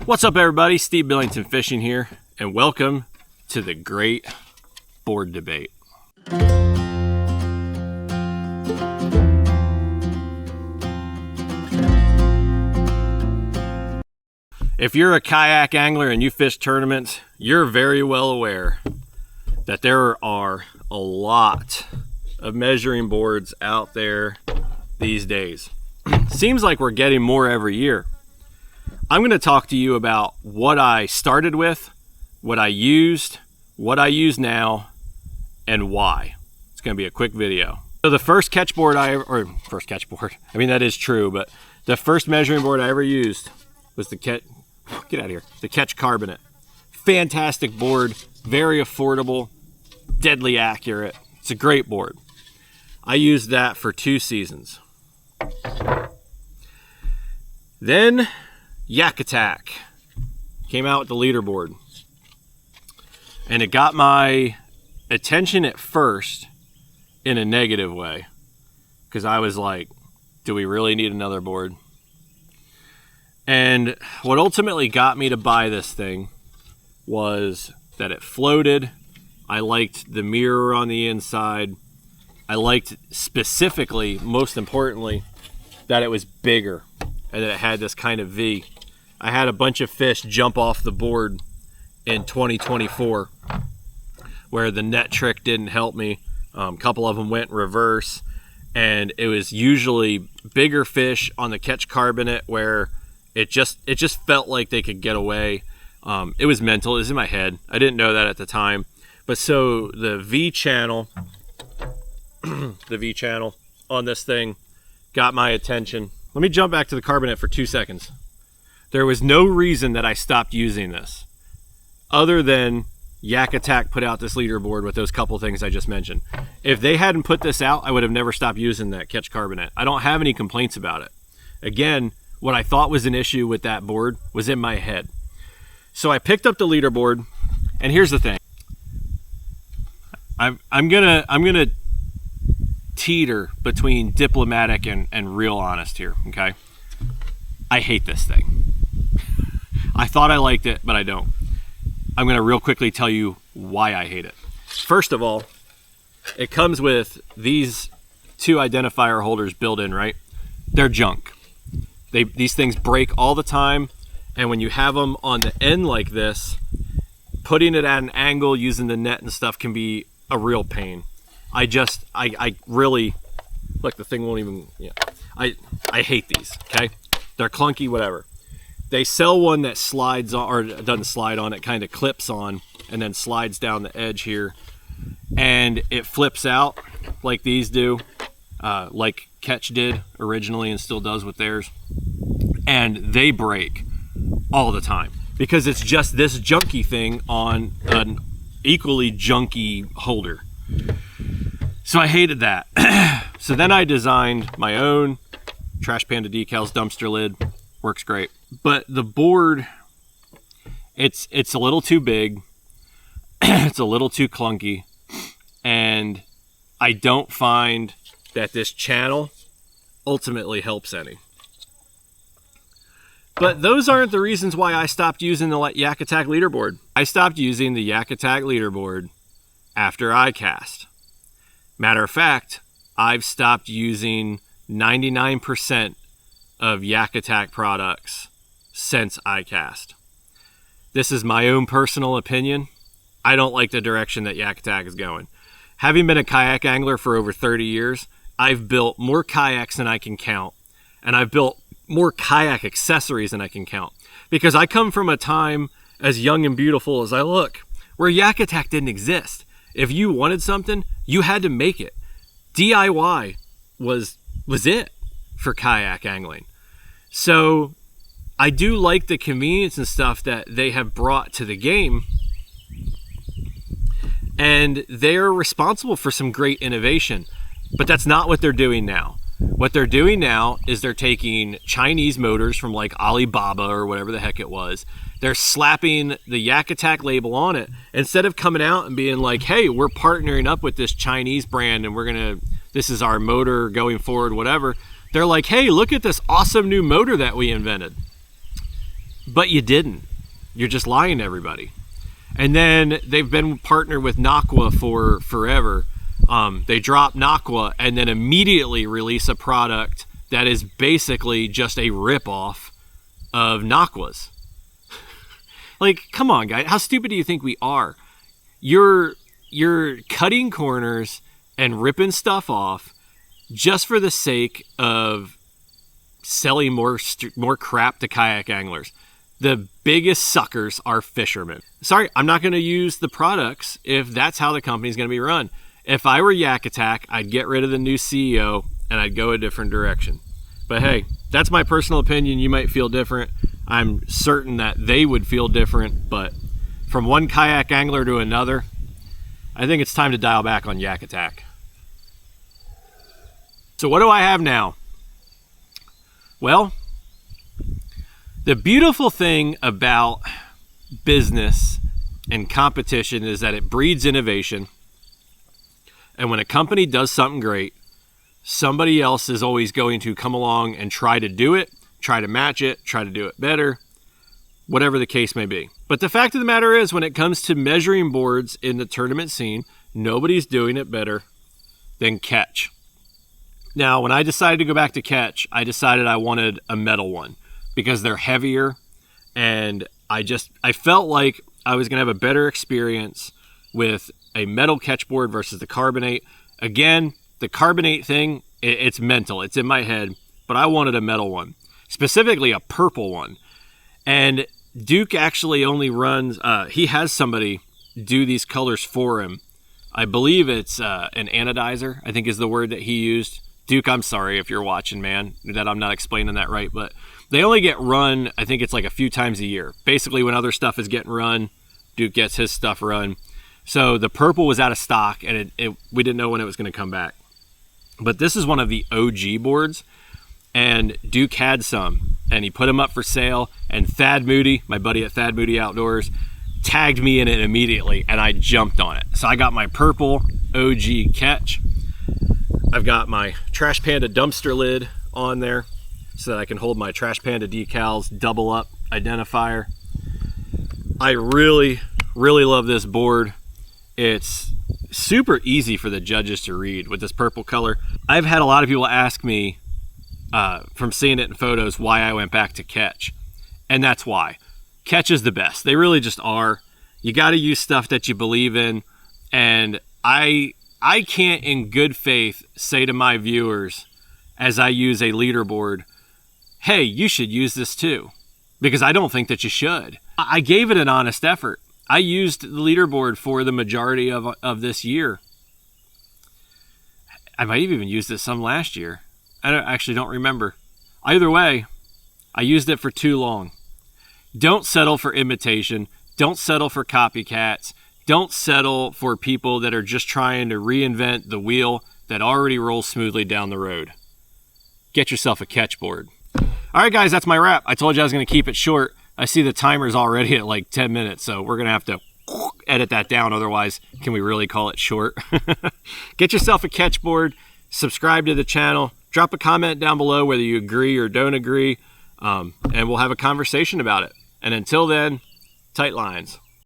What's up, everybody? Steve Billington Fishing here, and welcome to the Great Board Debate. If you're a kayak angler and you fish tournaments, you're very well aware that there are a lot of measuring boards out there these days. Seems like we're getting more every year. I'm going to talk to you about what I started with, what I used, what I use now, and why. It's going to be a quick video. So the first Ketch Board that is true, but the first measuring board I ever used was the Ketch Carbonate. Fantastic board, very affordable, deadly accurate. It's a great board. I used that for 2 seasons. Then Yak Attack came out with the leaderboard, and it got my attention at first in a negative way, because I was like, do we really need another board? And what ultimately got me to buy this thing was that it floated. I liked the mirror on the inside. I liked specifically, most importantly, that it was bigger and that it had this kind of V. I had a bunch of fish jump off the board in 2024 where the net trick didn't help me. A couple of them went reverse, and it was usually bigger fish on the Ketch Carbonate where it just felt like they could get away. It was mental, it was in my head. I didn't know that at the time. But so the V channel, on this thing got my attention. Let me jump back to the Carbonate for 2 seconds. There was no reason that I stopped using this other than Yak Attack put out this leaderboard with those couple things I just mentioned. If they hadn't put this out, I would have never stopped using that Ketch Carbonate. I don't have any complaints about it. Again, what I thought was an issue with that board was in my head. So I picked up the leaderboard, and here's the thing. I'm gonna teeter between diplomatic and real honest here, okay? I hate this thing. I thought I liked it, but I don't. I'm going to real quickly tell you why I hate it. First of all, it comes with these 2 identifier holders built in, right? They're junk. These things break all the time, and when you have them on the end like this, putting it at an angle using the net and stuff can be a real pain. I really, look, the thing won't even, yeah. I hate these, okay? They're clunky, whatever. They sell one that slides on, or doesn't slide on, it kind of clips on and then slides down the edge here. And it flips out like these do, like Ketch did originally and still does with theirs. And they break all the time because it's just this junky thing on an equally junky holder. So I hated that. So then I designed my own Trash Panda decals dumpster lid. Works great. But the board, it's a little too big. It's a little too clunky. And I don't find that this channel ultimately helps any. But those aren't the reasons why I stopped using the Yak Attack leaderboard. I stopped using the Yak Attack leaderboard after I cast. Matter of fact, I've stopped using 99% of Yak Attack products since I cast. This is my own personal opinion. I don't like the direction that Yak Attack is going. Having been a kayak angler for over 30 years, I've built more kayaks than I can count, and I've built more kayak accessories than I can count, because I come from a time, as young and beautiful as I look, where Yak Attack didn't exist. If you wanted something, you had to make it. DIY was it for kayak angling. So I do like the convenience and stuff that they have brought to the game, and they're responsible for some great innovation, but that's not what they're doing now. What they're doing now is they're taking Chinese motors from like Alibaba or whatever the heck it was. They're slapping the Yak Attack label on it instead of coming out and being like, hey, we're partnering up with this Chinese brand and this is our motor going forward, whatever. They're like, hey, look at this awesome new motor that we invented. but you didn't. You're just lying to everybody. And then they've been partnered with Naqua for forever. They drop Naqua and then immediately release a product that is basically just a ripoff of Naqua's. Like, come on, guys. How stupid do you think we are? You're cutting corners and ripping stuff off just for the sake of selling more crap to kayak anglers. The biggest suckers are fishermen. Sorry, I'm not going to use the products if that's how the company's going to be run. If I were Yak Attack, I'd get rid of the new CEO and I'd go a different direction. But hey, that's my personal opinion. You might feel different. I'm certain that they would feel different, but from one kayak angler to another, I think it's time to dial back on Yak Attack. So what do I have now? Well, the beautiful thing about business and competition is that it breeds innovation. And when a company does something great, somebody else is always going to come along and try to do it, try to match it, try to do it better, whatever the case may be. But the fact of the matter is, when it comes to measuring boards in the tournament scene, nobody's doing it better than Ketch. Now, when I decided to go back to Ketch, I decided I wanted a metal one because they're heavier, and I felt like I was going to have a better experience with a metal Ketch board versus the carbonate. Again, the carbonate thing, it's mental. It's in my head, but I wanted a metal one, specifically a purple one. And Duke actually only runs, he has somebody do these colors for him. I believe it's an anodizer, I think is the word that he used. Duke, I'm sorry if you're watching, man, that I'm not explaining that right, but they only get run, I think it's like a few times a year. Basically, when other stuff is getting run, Duke gets his stuff run. So the purple was out of stock, and we didn't know when it was going to come back. But this is one of the OG boards, and Duke had some, and he put them up for sale, and Thad Moody, my buddy at Thad Moody Outdoors, tagged me in it immediately, and I jumped on it. So I got my purple OG Ketch. I've got my Trash Panda dumpster lid on there so that I can hold my Trash Panda decals double up identifier. I really, really love this board. It's super easy for the judges to read with this purple color. I've had a lot of people ask me from seeing it in photos why I went back to Ketch, and that's why. Ketch is the best. They really just are. You got to use stuff that you believe in, and I can't in good faith say to my viewers as I use a leaderboard, hey, you should use this too, because I don't think that you should. I gave it an honest effort. I used the leaderboard for the majority of this year. I might have even used it some last year. I actually don't remember. Either way, I used it for too long. Don't settle for imitation. Don't settle for copycats. Don't settle for people that are just trying to reinvent the wheel that already rolls smoothly down the road. Get yourself a Ketch board. All right, guys, that's my wrap. I told you I was going to keep it short. I see the timer's already at like 10 minutes, so we're going to have to edit that down. Otherwise, can we really call it short? Get yourself a Ketch board. Subscribe to the channel. Drop a comment down below whether you agree or don't agree, and we'll have a conversation about it. And until then, tight lines.